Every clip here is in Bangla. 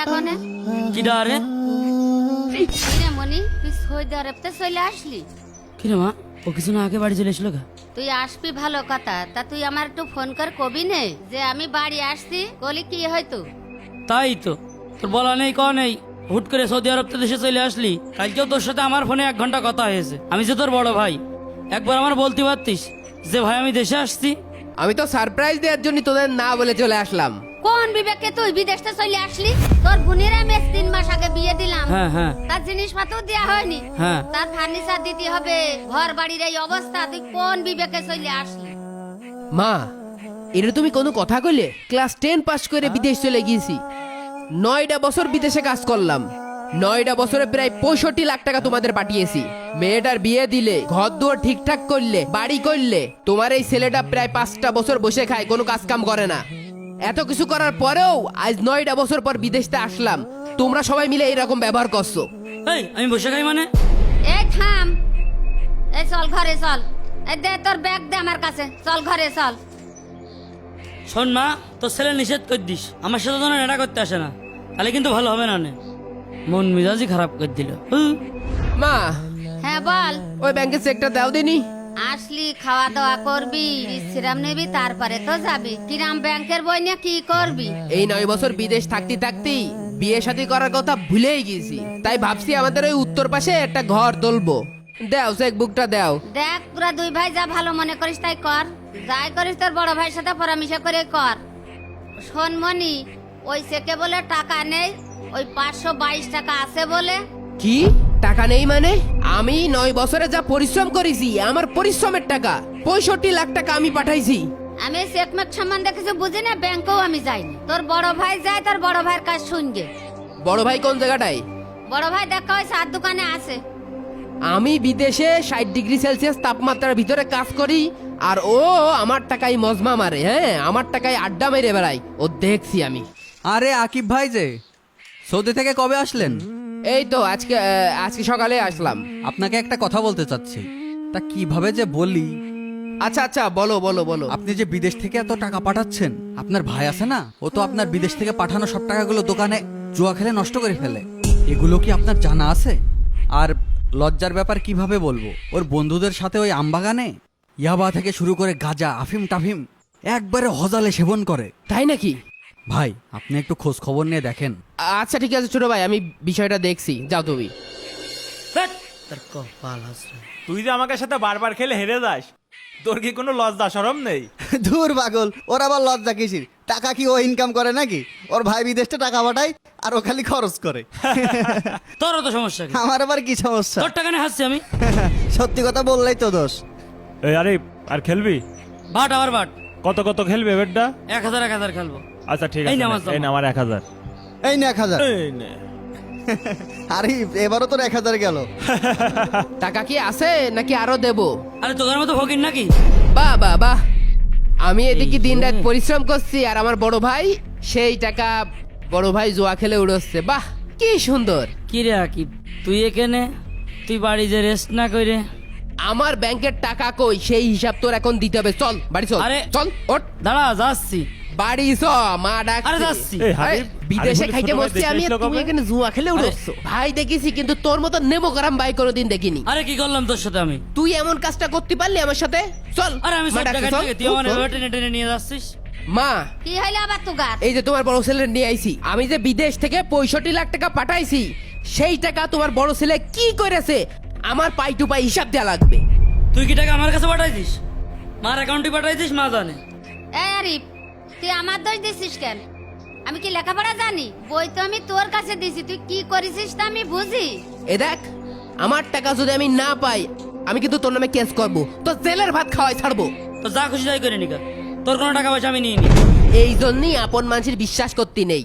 এখনে কি ডারে কিরে মনি তুই সৌদি আরবতে চলে আসলি? কিরে মা ও কিছু না আগে বাড়ি চলে এসলো গা? তুই আসবি ভালো কথা, তা তুই আমার একটু ফোন কর কবি নে যে আমি বাড়ি আসছি, বলি কি হয়তো। তাই তো, তোর বলা নেই ক নেই, হুট করে সৌদি আরব দেশে চলে আসলি। কালকেও তোর সাথে আমার ফোনে 1 ঘন্টা কথা হয়েছে। আমি যে তোর বড় ভাই, একবার আমার বলতে পারতিস যে ভাই আমি দেশে আসছি। আমি তো সারপ্রাইজ দেওয়ার জন্য তোদের না বলে চলে আসলাম। কোন বিবেকে তুই বিদেশে চলে আসলি? তোর বোনের আমি 3 মাস আগে বিয়ে দিলাম, হ্যাঁ হ্যাঁ তার জিনিসপত্র দেওয়া হয়নি, হ্যাঁ। তার ফার্নিচার দিতে হবে, ঘর বাড়ির এই অবস্থা, তুই কোন বিবেকে চলে আসলি? মা, এটা তুমি কোনো কথা কইলে? ক্লাস 10 পাস করে বিদেশ চলে গিয়েছি, 9টা বছর বিদেশে কাজ করলাম, 9টা বছরে প্রায় 65 লাখ টাকা তোমাদের পাঠিয়েছি। মেয়েটার বিয়ে দিলে, ঘর দুয়ার ঠিকঠাক করলে, বাড়ি করলে, তোমার এই ছেলেটা প্রায় 5টা বছর বসে খায়, কোনো কাজ কাম করে না। এত কিছু করার পরেও আজ 9টা বছর পর বিদেশতে আসলাম, তোমরা সবাই মিলে এইরকম ব্যবহার করছো। এই আমি বসে খাই মানে? এই থাম, এই চল ঘরে চল, এই দে তোর ব্যাগ দে আমার কাছে, চল ঘরে চল। শোন মা, তোর ছেলে নিষেধ করে দিস আমার সাথে যেন এটা করতে আসে না, তাহলে কিন্তু ভালো হবে না। নে মন মেজাজই খারাপ করে দিল। মা, হ্যাঁ বল। ওই ব্যাংকের চেকটা দাও দিনি। আসলি খাওয়া দাওয়া করবি, বিশ্রাম নিবি, তারপরে তো যাবি। কিরাম ব্যাংকের বই নিয়ে কি করবি? এই 9 বছর বিদেশ থাকতে থাকতেই বিয়ে শাদী করার কথা ভুলেই গেছি, তাই ভাবছি আমাদের ওই উত্তর পাশে একটা ঘর তুলবো। দাও চেক বুকটা দাও। দেখ তোরা 2 ভাই যা ভালো মনে করিস তাই কর, যাই করিস তোর বড় ভাইয়ের সাথে পরামর্শ করে কর। শোন মনি, ওই চেকে বলে টাকা নেই, ওই 522 টাকা আছে বলে। কি টাকা নেই মানে? আমি 9 বছরে যা পরিশ্রম করেছি, আমার পরিশ্রমের টাকা 65 লাখ টাকা আমি পাঠাইছি। আমি চেকমেক সম্বন্ধে কিছু বুঝি না, ব্যাংকেও আমি যাইনি। তোর বড় ভাই যায়, তোর বড় ভাইয়ের কাজ শুনবে। বড় ভাই কোন জায়গাটায়? বড় ভাই দেখা হয় চার দোকানে আছে। আমি বিদেশে 60 ডিগ্রি সেলসিয়াস তাপমাত্রার ভিতরে কাজ করি, আর ও আমার টাকায় মজমা মারে। হ্যাঁ, আমার টাকায় আড্ডা মেরে বেড়াই, ও দেখছি আমি। আরে আকিব ভাই যে সৌদি থেকে কবে আসলেন? এই তো আজকে সকালে আসলাম। আপনাকে একটা কথা বলতে চাচ্ছি, তা কিভাবে যে বলি। আচ্ছা আচ্ছা, বলো বলো বলো। আপনি যে বিদেশ থেকে এত টাকা পাঠাচ্ছেন, আপনার ভাই আছে না, ও তো আপনার বিদেশ থেকে পাঠানো সব টাকাগুলো দোকানে জুয়া খেলে নষ্ট করে ফেলে। এগুলো কি আপনার জানা আছে? আর লজ্জার ব্যাপার কিভাবে বলবো, ওর বন্ধুদের সাথে ওই আমবাগানে ইয়াবা থেকে শুরু করে গাঁজা আফিম টাফিম একবারে হজালে সেবন করে। তাই নাকি? ভাই আপনি একটু খোঁজ খবর নিয়ে দেখেন। আচ্ছা ঠিক আছে ছোট ভাই, আমি বিষয়টা দেখছি, যাও তুমি। ধ্যাৎ, তোর কপাল হাসরে। তুই যে আমাকে সাথে বারবার খেলে হেরে যাস, তোর কি কোনো লজ্জা শরম নেই? দূর পাগল, ওর আবার লজ্জা কিসির? টাকা কি ও ইনকাম করে নাকি? ওর ভাই বিদেশে টাকা পাঠায় আর ও খালি খরচ করে। তোরও তো সমস্যা কি? আমার আবার কি সমস্যা? তোর টাকা নিয়ে হাসছি আমি? সত্যি কথা বললেই তো দোষ। এই আরে আর খেলবি? বাট আবার বাট। কত কত খেলবে বেডটা? 1000 খেলবো। আচ্ছা ঠিক এই আছে, নে আমার এই না আমার 1000। এই না 1000। এই নে। আরে এবারও তোর 1000 গেল। টাকা কি আছে নাকি আরো দেবো? আরে তোদের মতো ফকির নাকি? বাহ বাহ বাহ, আমি এদিকে দিন রাত পরিশ্রম করছি, আর আমার বড় ভাই সেই টাকা বড় ভাই জুয়া খেলে উড়োচ্ছে। বাহ কি সুন্দর। কি রে আকিব, তুই এখানে, তুই বাড়ি যে রেস্ট না করে। আমার ব্যাংকের টাকা কই, সেই হিসাব তোর এখন দিতে হবে। চল বাড়ি চল। আরে, চল ওঠ দাঁড়া যাচ্ছি। বাড়ি চ, মা ডাক। আরে যাচ্ছি। এই হাবিব, বিদেশে আরে খাইতে ছোট ভাই বসছি দেশে আমি, আর এসলো তুমি কবে? এখানে জুয়া খেলে উড়োচ্ছ। ভাই দেখেছি, কিন্তু তোর মতো নেবো করাম ভাই কোনোদিন দেখিনি। আরে কি করলাম তোর সাথে আমি? তুই এমন কাজটা করতে পারলি আমার সাথে? চল। আরে আমি মা সব ডাকছে, টাকা চল। থেকে তুই আমার চল। টেনে টেনে নিয়ে যাচ্ছিস। মা, কি হইলো আবার তুগার? এই যে তোমার বড় ছেলে নিয়ে আইছি, আমি যে বিদেশ থেকে 65 লাখ টাকা পাঠাইছি, সেই টাকা তোমার বড় ছেলে কি করেছে আমার পাই টু পাই হিসাব দেওয়া লাগবে। তুই কি টাকা আমার কাছে পাঠাইছিস? মার অ্যাকাউন্টে পাঠাইছিস, মা জানে। এই আরিফ, তুই আমার দোষ দিছিস কেন? আমি কি লেখাপড়া জানি? বই তো আমি তোর কাছে দিছি, তুই কি করেছিস তা আমি বুঝি। এ দেখ, আমার টাকা যদি আমি না পাই, আমি কিন্তু তোর নামে কেস করবো, তো জেলের ভাত খাওয়াই ছাড়বো। তো যা খুশি তাই করে নিকা, তোর কোনো টাকা পয়সা আমি নিয়ে নি। এই জন্যই আপন মানুষের বিশ্বাস করতে নেই।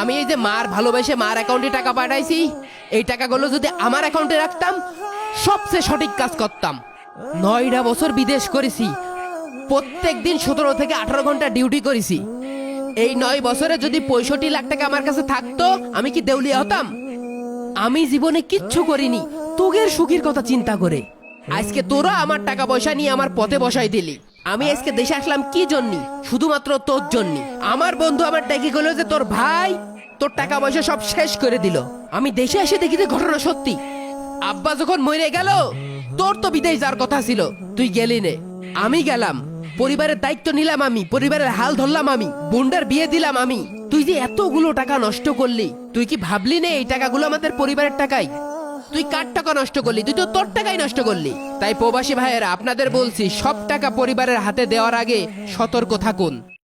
আমি এই যে মার ভালোবেসে মার অ্যাকাউন্টে টাকা পাঠাইছি, এই টাকাগুলো যদি আমার অ্যাকাউন্টে রাখতাম, সবচেয়ে সঠিক কাজ করতাম। 9টা বছর বিদেশ করেছি, প্রত্যেক দিন 17 থেকে 18 ঘন্টা ডিউটি করেছি। এই 9 বছরে যদি 65 লাখ টাকা আমার কাছে থাকতো, আমি কি দেউলিয়া হতাম? আমি জীবনে কিচ্ছু করিনি তোগের সুখের কথা চিন্তা করে। আজকে তোরা আমার টাকা পয়সা নিয়ে আমার পথে বসাই দিলি। আমি আজকে দেশে আসলাম কি জন্য? শুধুমাত্র তোর জন্য। আমার বন্ধু আমার ডেকে গেল যে তোর ভাই তোর টাকা পয়সা সব শেষ করে দিল। আমি দেশে এসে দেখি যে ঘটনা সত্যি। আব্বা যখন মরে গেল তোর তো বিদেশ যাওয়ার কথা ছিল, তুই গেলি নে। আমি গেলাম, পরিবারের দায়িত্ব নিলাম আমি, পরিবারের হাল ধরলাম আমি, বোনটার বিয়ে দিলাম আমি। তুই যে এতগুলো টাকা নষ্ট করলি, তুই কি ভাবলি নে এই টাকাগুলো আমাদের পরিবারের টাকাই? তুই কার টাকা নষ্ট করলি? তুই তো তোর টাকাই নষ্ট করলি। তাই প্রবাসী ভাইয়েরা আপনাদের বলছি, সব টাকা পরিবারের হাতে দেওয়ার আগে সতর্ক থাকুন।